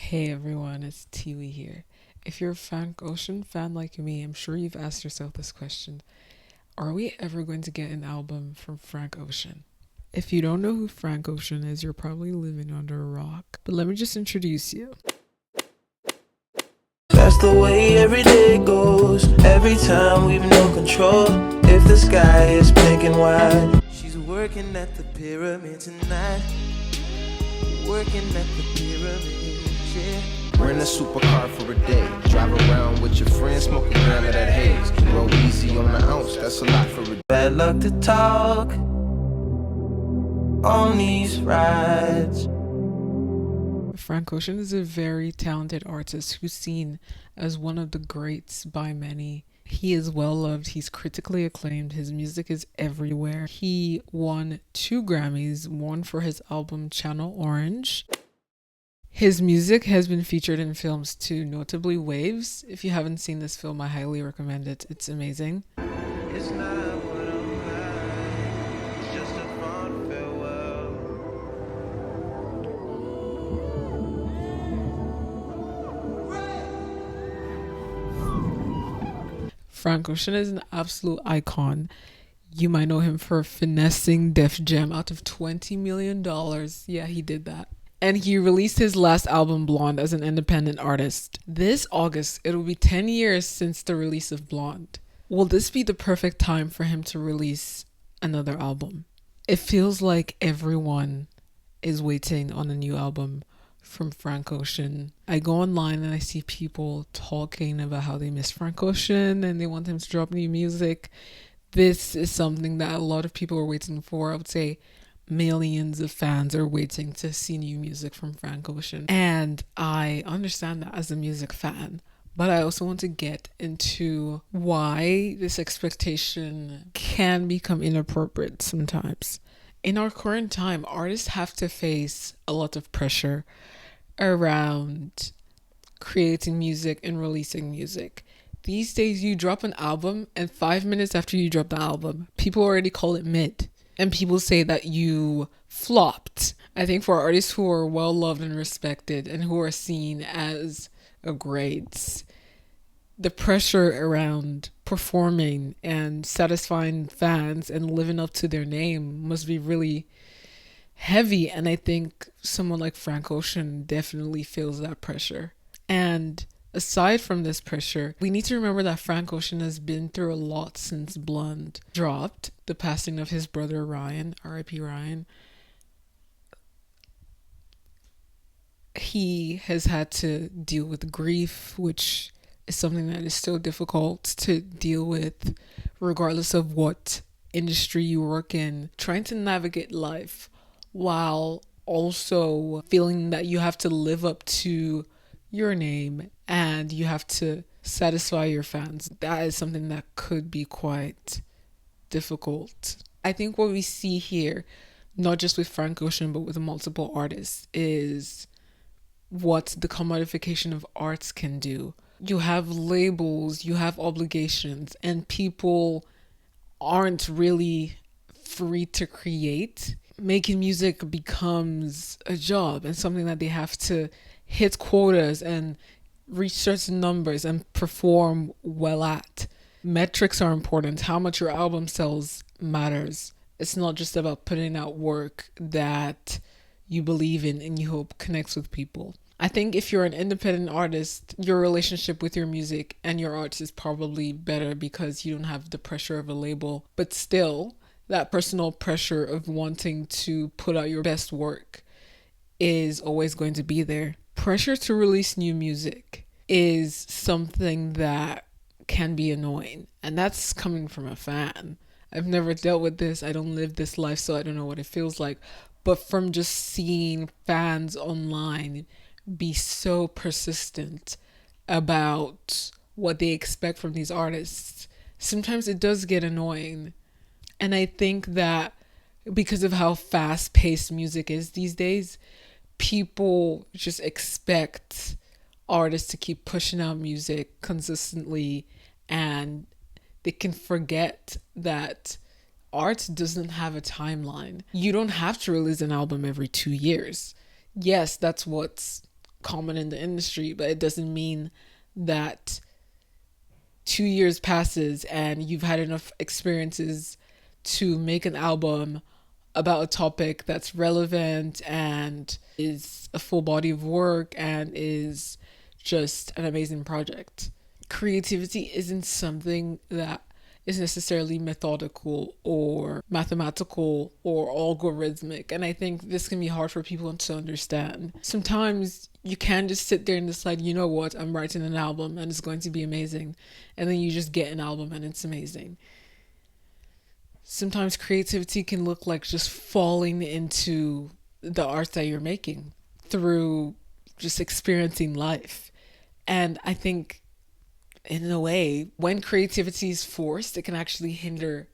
Hey everyone, it's Tiwi here. If you're a Frank Ocean fan like me, I'm sure you've asked yourself this question. Are we ever going to get an album from Frank Ocean? If you don't know who Frank Ocean is, you're probably living under a rock. But let me just introduce you. That's the way every day goes. Every time we've no control. If the sky is pink and white, she's working at the pyramid tonight. Working at the pyramid, yeah. Rent a supercar for a day. Drive around with your friends, smoke a gram of that haze. Roll easy on the ounce, that's a lot for a day. Bad luck to talk on these rides. Frank Ocean is a very talented artist who's seen as one of the greats by many. He is well loved, he's critically acclaimed, his music is everywhere. He won 2 Grammys, one for his album Channel Orange. His music has been featured in films too, notably Waves. If you haven't seen this film, I highly recommend it. It's amazing. It's not what I'm like, it's just a fond farewell. Frank Ocean is an absolute icon. You might know him for finessing Def Jam out of $20 million. Yeah, he did that. And he released his last album, Blonde, as an independent artist. This August, it'll be 10 years since the release of Blonde. Will this be the perfect time for him to release another album? It feels like everyone is waiting on a new album from Frank Ocean. I go online and I see people talking about how they miss Frank Ocean and they want him to drop new music. This is something that a lot of people are waiting for. I would say millions of fans are waiting to see new music from Frank Ocean. And I understand that as a music fan, but I also want to get into why this expectation can become inappropriate sometimes. In our current time, artists have to face a lot of pressure around creating music and releasing music. These days, you drop an album, and 5 minutes after you drop the album, people already call it mid. And people say that you flopped. I think for artists who are well loved and respected and who are seen as greats, the pressure around performing and satisfying fans and living up to their name must be really heavy. And I think someone like Frank Ocean definitely feels that pressure. And aside from this pressure, we need to remember that Frank Ocean has been through a lot since Blonde dropped. The passing of his brother Ryan, R.I.P. Ryan. He has had to deal with grief, which is something that is still difficult to deal with regardless of what industry you work in. Trying to navigate life while also feeling that you have to live up to your name and you have to satisfy your fans. That is something that could be quite difficult. I think what we see here, not just with Frank Ocean, but with multiple artists, is what the commodification of arts can do. You have labels, you have obligations, and people aren't really free to create. Making music becomes a job and something that they have to hit quotas and reach certain numbers and perform well at. Metrics are important. How much your album sells matters. It's not just about putting out work that you believe in and you hope connects with people. I think if you're an independent artist, your relationship with your music and your art is probably better because you don't have the pressure of a label. But still, that personal pressure of wanting to put out your best work is always going to be there. Pressure to release new music is something that can be annoying, and that's coming from a fan. I've never dealt with this. I don't live this life, so I don't know what it feels like. But from just seeing fans online be so persistent about what they expect from these artists, sometimes it does get annoying. And I think that because of how fast-paced music is these days, people just expect artists to keep pushing out music consistently, and they can forget that art doesn't have a timeline. You don't have to release an album every 2 years. Yes, that's what's common in the industry, but it doesn't mean that 2 years passes and you've had enough experiences to make an album about a topic that's relevant and is a full body of work and is just an amazing project. Creativity isn't something that is necessarily methodical or mathematical or algorithmic. And I think this can be hard for people to understand. Sometimes you can just sit there and decide, you know what, I'm writing an album and it's going to be amazing. And then you just get an album and it's amazing. Sometimes creativity can look like just falling into the art that you're making through just experiencing life. And I think in a way, when creativity is forced, it can actually hinder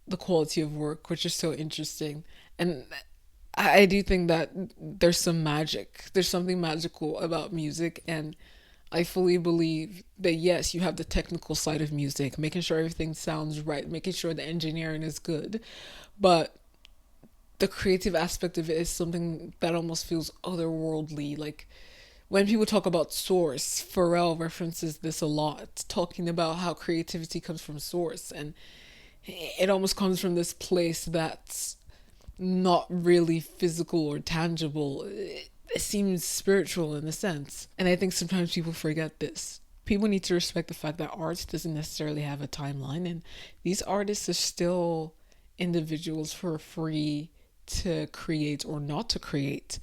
the quality of work, which is so interesting. And I do think that there's some magic. There's something magical about music. And I fully believe that, yes, you have the technical side of music, making sure everything sounds right, making sure the engineering is good. But the creative aspect of it is something that almost feels otherworldly. Like, when people talk about source, Pharrell references this a lot, talking about how creativity comes from source, and it almost comes from this place that's not really physical or tangible. It seems spiritual in a sense. And I think sometimes people forget this. People need to respect the fact that art doesn't necessarily have a timeline, and these artists are still individuals who are free to create or not to create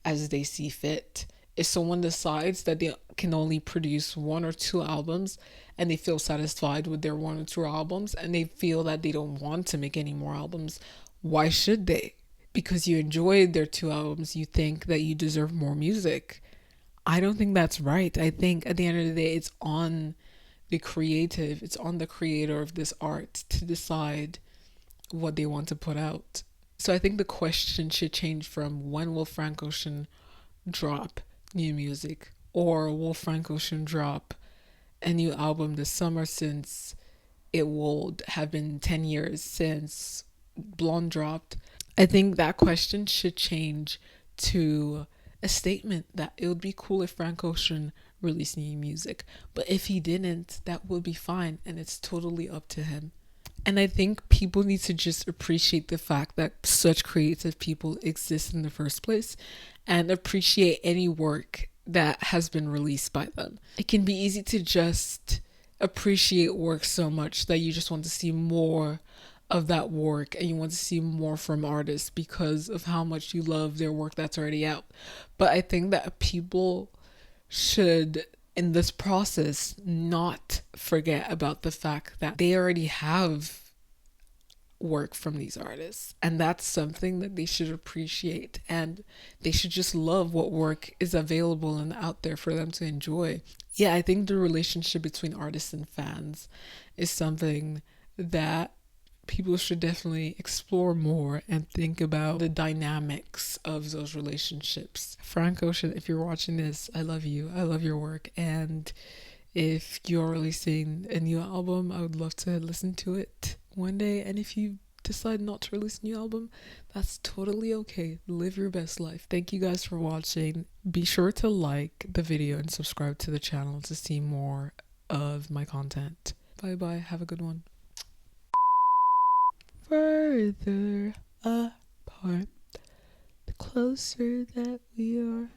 as they see fit. If someone decides that they can only produce 1 or 2 albums and they feel satisfied with their 1 or 2 albums and they feel that they don't want to make any more albums, why should they? Because you enjoyed their 2 albums, you think that you deserve more music. I don't think that's right. I think at the end of the day, it's on the creative, it's on the creator of this art to decide what they want to put out. So I think the question should change from, when will Frank Ocean drop new music, or will Frank Ocean drop a new album this summer, since it will have been 10 years since Blonde dropped. I think that question should change to a statement that it would be cool if Frank Ocean released new music, but if he didn't, that would be fine, and it's totally up to him. And I think people need to just appreciate the fact that such creative people exist in the first place, and appreciate any work that has been released by them. It can be easy to just appreciate work so much that you just want to see more of that work, and you want to see more from artists because of how much you love their work that's already out. But I think that people should, in this process, not forget about the fact that they already have work from these artists, and that's something that they should appreciate, and they should just love what work is available and out there for them to enjoy. Yeah, I think the relationship between artists and fans is something that people should definitely explore more and think about the dynamics of those relationships. Frank Ocean, if you're watching this, I love you. I love your work. And if you're releasing a new album, I would love to listen to it one day. And if you decide not to release a new album, that's totally okay. Live your best life. Thank you guys for watching. Be sure to like the video and subscribe to the channel to see more of my content. Bye bye. Have a good one. Further apart, the closer that we are.